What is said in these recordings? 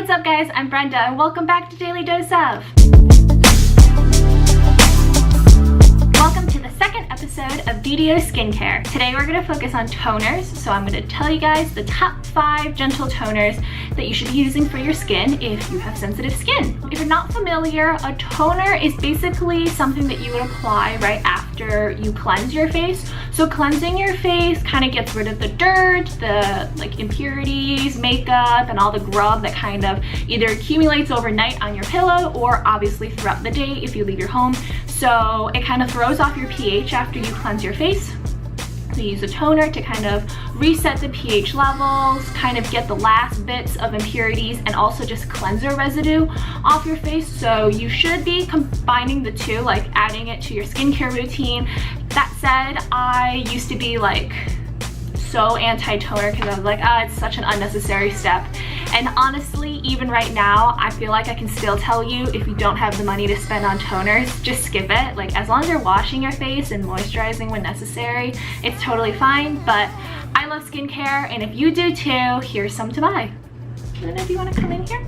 What's up guys, I'm Brenda and welcome back to Daily Dose of. Welcome to the second episode of BDO Skincare. Today we're going to focus on toners, so I'm going to tell you guys the top 5 gentle toners that you should be using for your skin if you have sensitive skin. If you're not familiar, a toner is basically something that you would apply right after you cleanse your face. So cleansing your face kind of gets rid of the dirt, the impurities, makeup, and all the grub that kind of either accumulates overnight on your pillow or obviously throughout the day if you leave your home. So it kind of throws off your pH after you cleanse your face. So you use a toner to kind of reset the pH levels, kind of get the last bits of impurities and also just cleanser residue off your face. So you should be combining the two, like adding it to your skincare routine. That said, I used to be like so anti-toner because I was like, it's such an unnecessary step. And honestly, even right now, I feel like I can still tell you if you don't have the money to spend on toners, just skip it. Like as long as you're washing your face and moisturizing when necessary, it's totally fine. But I love skincare, and if you do too, here's some to buy. Luna, do you want to come in here?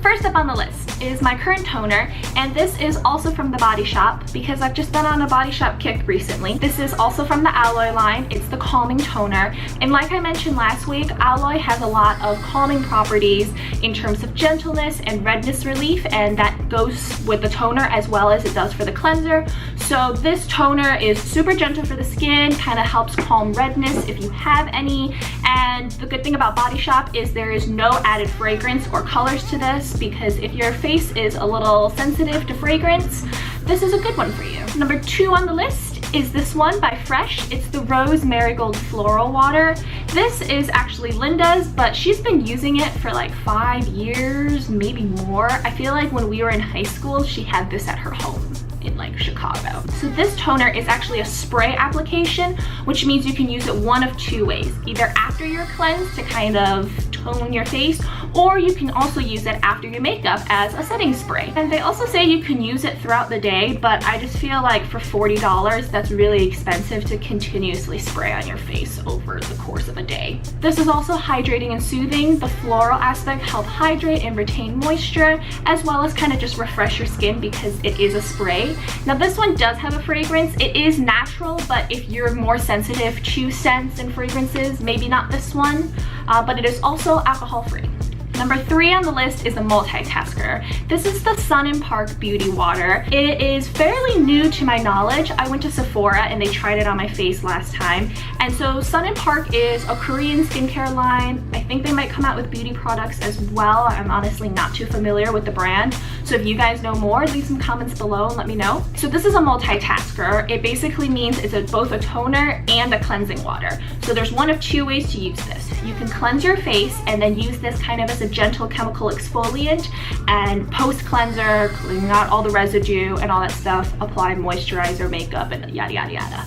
First up on the list is my current toner, and this is also from the Body Shop because I've just been on a Body Shop kick recently. This is also from the Alloy line. It's the calming toner, and like I mentioned last week, Alloy has a lot of calming properties in terms of gentleness and redness relief, and that goes with the toner as well as it does for the cleanser. So this toner is super gentle for the skin, kind of helps calm redness if you have any, and the good thing about Body Shop is there is no added fragrance or colors to this, because if your face is a little sensitive to fragrance, this is a good one for you. Number 2 on the list is this one by Fresh. It's the Rose Marigold Floral Water. This is actually Linda's, but she's been using it for like 5 years, maybe more. I feel like when we were in high school, she had this at her home in like Chicago. So this toner is actually a spray application, which means you can use it one of 2 ways. Either after your cleanse to kind of tone your face, or you can also use it after your makeup as a setting spray. And they also say you can use it throughout the day, but I just feel like for $40, that's really expensive to continuously spray on your face over the course of a day. This is also hydrating and soothing. The floral aspect helps hydrate and retain moisture, as well as kind of just refresh your skin because it is a spray. Now this one does have a fragrance. It is natural, but if you're more sensitive to scents and fragrances, maybe not this one, but it is also alcohol free. Number 3 on the list is the Multitasker. This is the Sun & Park Beauty Water. It is fairly new to my knowledge. I went to Sephora and they tried it on my face last time. And so Sun & Park is a Korean skincare line. I think they might come out with beauty products as well. I'm honestly not too familiar with the brand. So if you guys know more, leave some comments below and let me know. So this is a multitasker. It basically means it's both a toner and a cleansing water. So there's one of 2 ways to use this. You can cleanse your face and then use this kind of as a gentle chemical exfoliant, and post cleanser, cleaning out all the residue and all that stuff, apply moisturizer, makeup, and yada yada yada.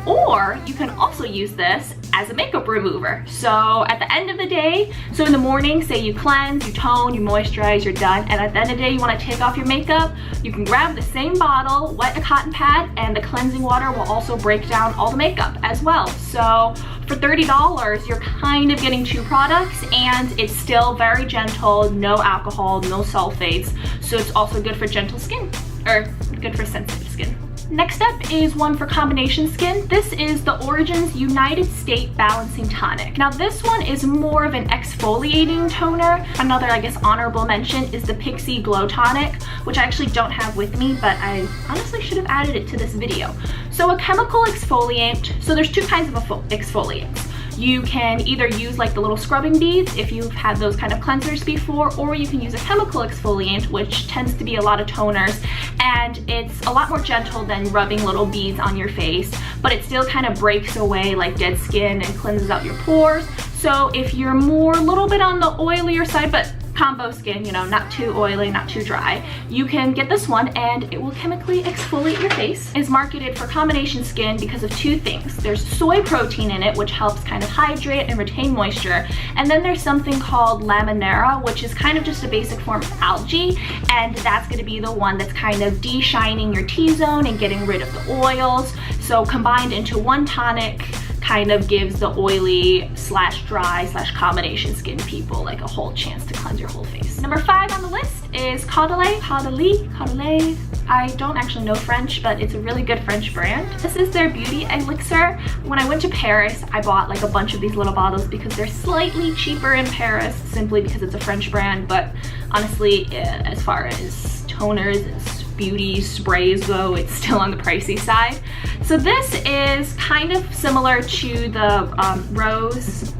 Or you can also use this as a makeup remover. So at the end of the day, so in the morning, say you cleanse, you tone, you moisturize, you're done, and at the end of the day you want to take off your makeup, you can grab the same bottle, wet a cotton pad, and the cleansing water will also break down all the makeup as well. So for $30, you're kind of getting 2 products, and it's still very gentle, no alcohol, no sulfates, so it's also good for gentle skin, or good for sensitive skin. Next up is one for combination skin. This is the Origins United State Balancing Tonic. Now this one is more of an exfoliating toner. Another, I guess, honorable mention is the Pixie Glow Tonic, which I actually don't have with me, but I honestly should have added it to this video. So a chemical exfoliant, so there's 2 kinds of exfoliants. You can either use like the little scrubbing beads if you've had those kind of cleansers before, or you can use a chemical exfoliant, which tends to be a lot of toners, and it's a lot more gentle than rubbing little beads on your face, but it still kind of breaks away like dead skin and cleanses out your pores. So if you're more a little bit on the oilier side, but combo skin, you know, not too oily, not too dry, you can get this one and it will chemically exfoliate your face. It's marketed for combination skin because of 2 things. There's soy protein in it, which helps kind of hydrate and retain moisture, and then there's something called laminara, which is kind of just a basic form of algae, and that's going to be the one that's kind of de-shining your T-zone and getting rid of the oils. So combined into one tonic kind of gives the oily slash dry slash combination skin people like a whole chance to cleanse your whole face. Number 5 on the list is Caudalie. I don't actually know French, but it's a really good French brand. This is their beauty elixir. When I went to Paris, I bought like a bunch of these little bottles because they're slightly cheaper in Paris, simply because it's a French brand. But honestly, as far as toners and beauty sprays go, it's still on the pricey side. So this is kind of similar to the Rose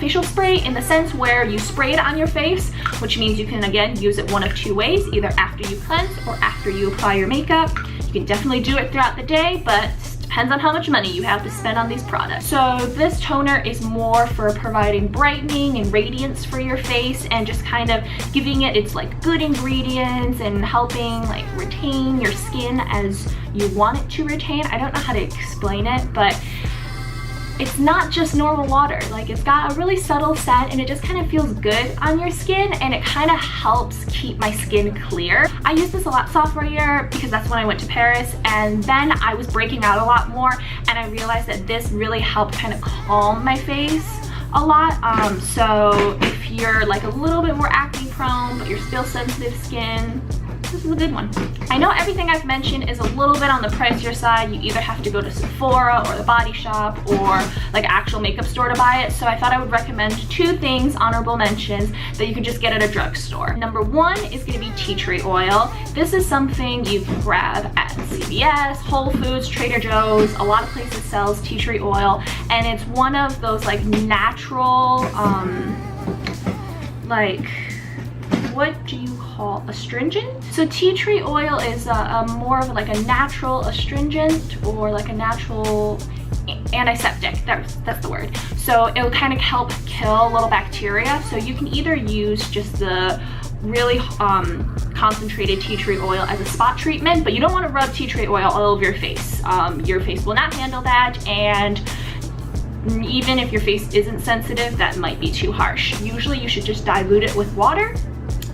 facial spray, in the sense where you spray it on your face, which means you can again use it one of two ways, either after you cleanse or after you apply your makeup. You can definitely do it throughout the day, but depends on how much money you have to spend on these products. So this toner is more for providing brightening and radiance for your face, and just kind of giving it its like good ingredients and helping like retain your skin as you want it to retain. I don't know how to explain it, but it's not just normal water. Like, it's got a really subtle scent and it just kind of feels good on your skin, and it kind of helps keep my skin clear. I used this a lot sophomore year because that's when I went to Paris, and then I was breaking out a lot more, and I realized that this really helped kind of calm my face a lot. So if you're like a little bit more acne prone but you're still sensitive skin, this is a good one. I know everything I've mentioned is a little bit on the pricier side. You either have to go to Sephora or the Body Shop or like actual makeup store to buy it. So I thought I would recommend 2 things, honorable mentions, that you can just get at a drugstore. Number 1 is going to be tea tree oil. This is something you can grab at CVS, Whole Foods, Trader Joe's. A lot of places sells tea tree oil, and it's one of those like natural, like, what do you call astringent? So tea tree oil is a more of like a natural astringent, or like a natural antiseptic. That's the word. So it will kind of help kill little bacteria. So you can either use just the really concentrated tea tree oil as a spot treatment, but you don't want to rub tea tree oil all over your face. Your face will not handle that, and even if your face isn't sensitive, that might be too harsh. Usually you should just dilute it with water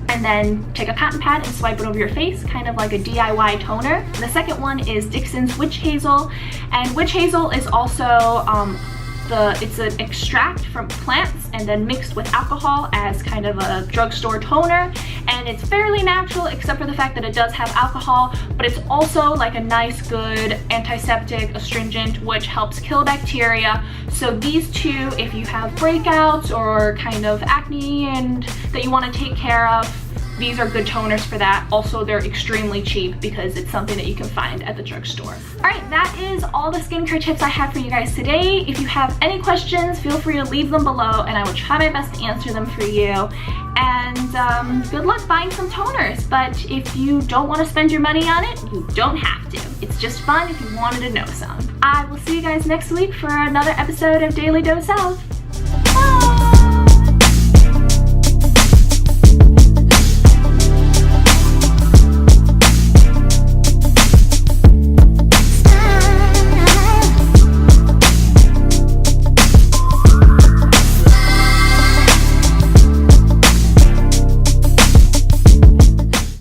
and then take a cotton pad and swipe it over your face, kind of like a DIY toner. The second one is Dixon's Witch Hazel, and witch hazel is also it's an extract from plants and then mixed with alcohol as kind of a drugstore toner, and it's fairly natural except for the fact that it does have alcohol, but it's also like a nice good antiseptic astringent which helps kill bacteria. So these 2, if you have breakouts or kind of acne and that you want to take care of, these are good toners for that. Also, they're extremely cheap because it's something that you can find at the drugstore. All right, that is all the skincare tips I have for you guys today. If you have any questions, feel free to leave them below and I will try my best to answer them for you. And good luck buying some toners. But if you don't want to spend your money on it, you don't have to. It's just fun if you wanted to know some. I will see you guys next week for another episode of Daily Dose of. Bye!